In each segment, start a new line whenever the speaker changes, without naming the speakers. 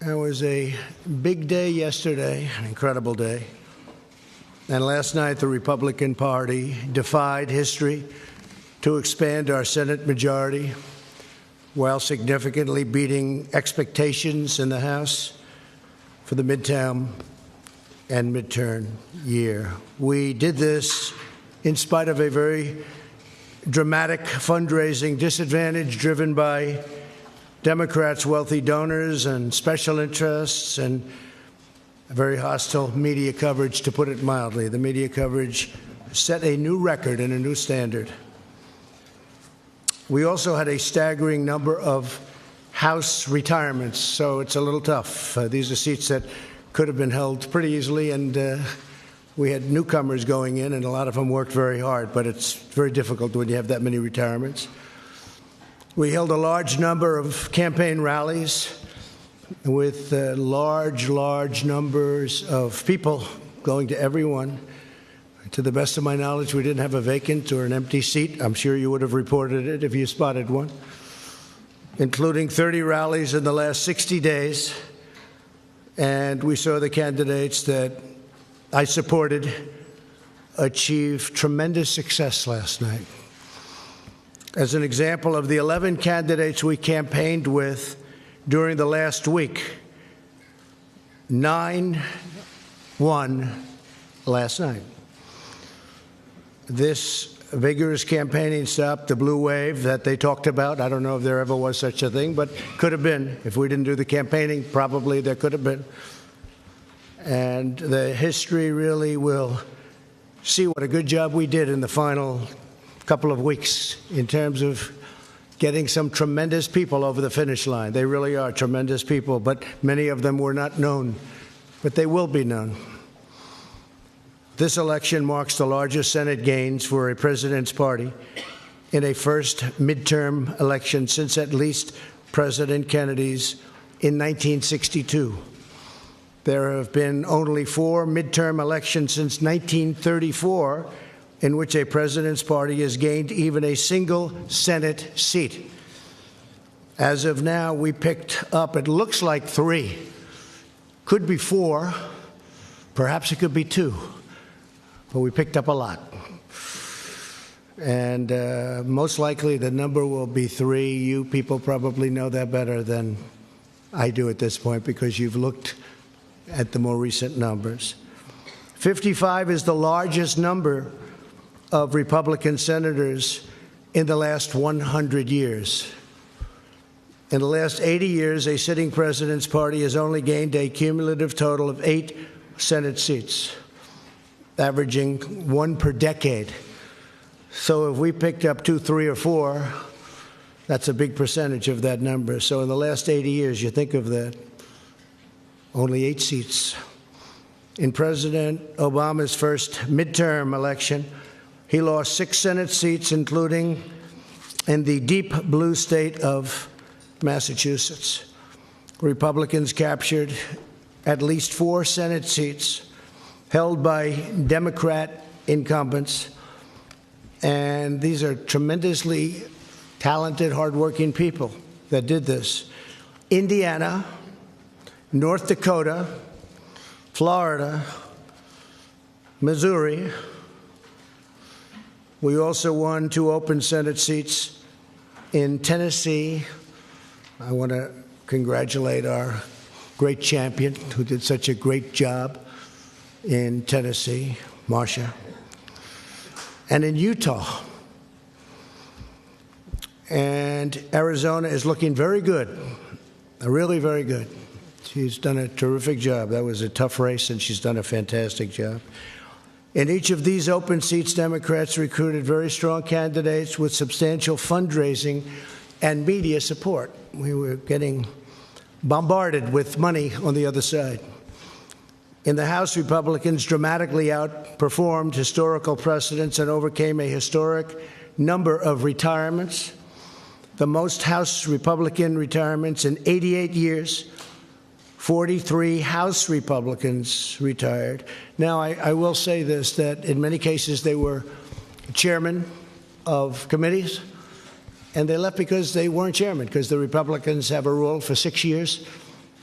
It was a big day yesterday, an incredible day. And last night, the Republican Party defied history to expand our Senate majority while significantly beating expectations in the House for the midterm and midterm year. We did this in spite of a very dramatic fundraising disadvantage driven by Democrats' wealthy donors and special interests and very hostile media coverage, to put it mildly. The media coverage set a new record and a new standard. We also had a staggering number of House retirements, so it's a little tough. These are seats that could have been held pretty easily, and we had newcomers going in, and a lot of them worked very hard, but it's very difficult when you have that many retirements. We held a large number of campaign rallies with large numbers of people going to everyone. To the best of my knowledge, we didn't have a vacant or an empty seat. I'm sure you would have reported it if you spotted one, including 30 rallies in the last 60 days. And we saw the candidates that I supported achieve tremendous success last night. As an example of the 11 candidates we campaigned with during the last week, 9 won last night. This vigorous campaigning stopped the blue wave that they talked about. I don't know if there ever was such a thing, but could have been. If we didn't do the campaigning, probably there could have been. And the history really will see what a good job we did in the final couple of weeks in terms of getting some tremendous people over the finish line. They really are tremendous people, but many of them were not known, but they will be known. This election marks the largest Senate gains for a president's party in a first midterm election since at least President Kennedy's in 1962. There have been only 4 midterm elections since 1934 in which a president's party has gained even a single Senate seat. As of now, we picked up, it looks like 3, could be 4, perhaps it could be 2, but we picked up a lot. And most likely the number will be 3. You people probably know that better than I do at this point because you've looked at the more recent numbers. 55 is the largest number of Republican senators in the last 100 years. In the last 80 years, a sitting president's party has only gained a cumulative total of 8 Senate seats, averaging 1 per decade. So if we picked up 2, 3, or 4, that's a big percentage of that number. So in the last 80 years, you think of that, only 8 seats. In President Obama's first midterm election, he lost 6 Senate seats, including in the deep blue state of Massachusetts. Republicans captured at least 4 Senate seats held by Democrat incumbents. And these are tremendously talented, hardworking people that did this. Indiana, North Dakota, Florida, Missouri. We also won 2 open Senate seats in Tennessee. I want to congratulate our great champion who did such a great job in Tennessee, Marcia, and in Utah. And Arizona is looking very good, really very good. She's done a terrific job. That was a tough race, and she's done a fantastic job. In each of these open seats, Democrats recruited very strong candidates with substantial fundraising and media support. We were getting bombarded with money on the other side. In the House, Republicans dramatically outperformed historical precedents and overcame a historic number of retirements, the most House Republican retirements in 88 years. 43 House Republicans retired. Now, I will say this, that in many cases they were chairmen of committees, and they left because they weren't chairman, because the Republicans have a rule for 6 years,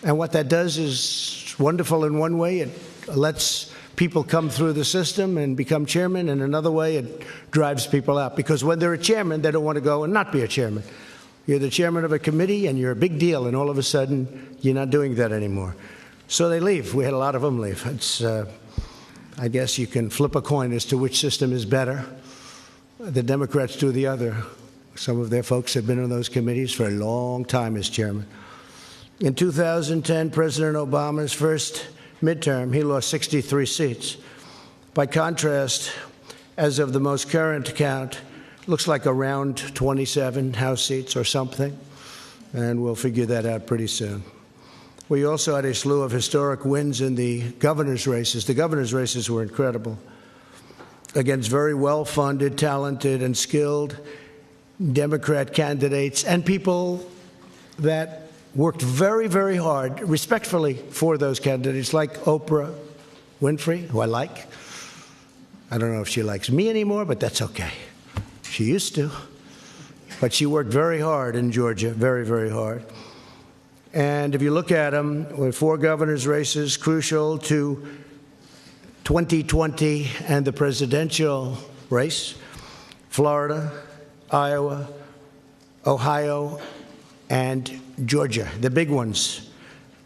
And what that does is wonderful in one way. It lets people come through the system and become chairman. In another way, it drives people out. Because when they're a chairman, they don't want to go and not be a chairman. You're the chairman of a committee, and you're a big deal, and all of a sudden, you're not doing that anymore. So they leave. We had a lot of them leave. It's, I guess you can flip a coin as to which system is better. The Democrats do the other. Some of their folks have been on those committees for a long time as chairman. In 2010, President Obama's first midterm, he lost 63 seats. By contrast, as of the most current count, looks like around 27 House seats or something, and we'll figure that out pretty soon. We also had a slew of historic wins in the governor's races. The governor's races were incredible, against very well-funded, talented, and skilled Democrat candidates and people that worked very, very hard, respectfully, for those candidates, like Oprah Winfrey, who I like. I don't know if she likes me anymore, but that's okay. She used to. But she worked very hard in Georgia, very, very hard. And if you look at them, with 4 governor's races crucial to 2020 and the presidential race: Florida, Iowa, Ohio, and Georgia, the big ones.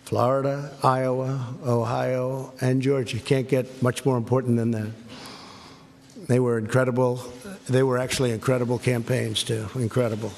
Florida, Iowa, Ohio, and Georgia. Can't get much more important than that. They were incredible. They were actually incredible campaigns, too. Incredible.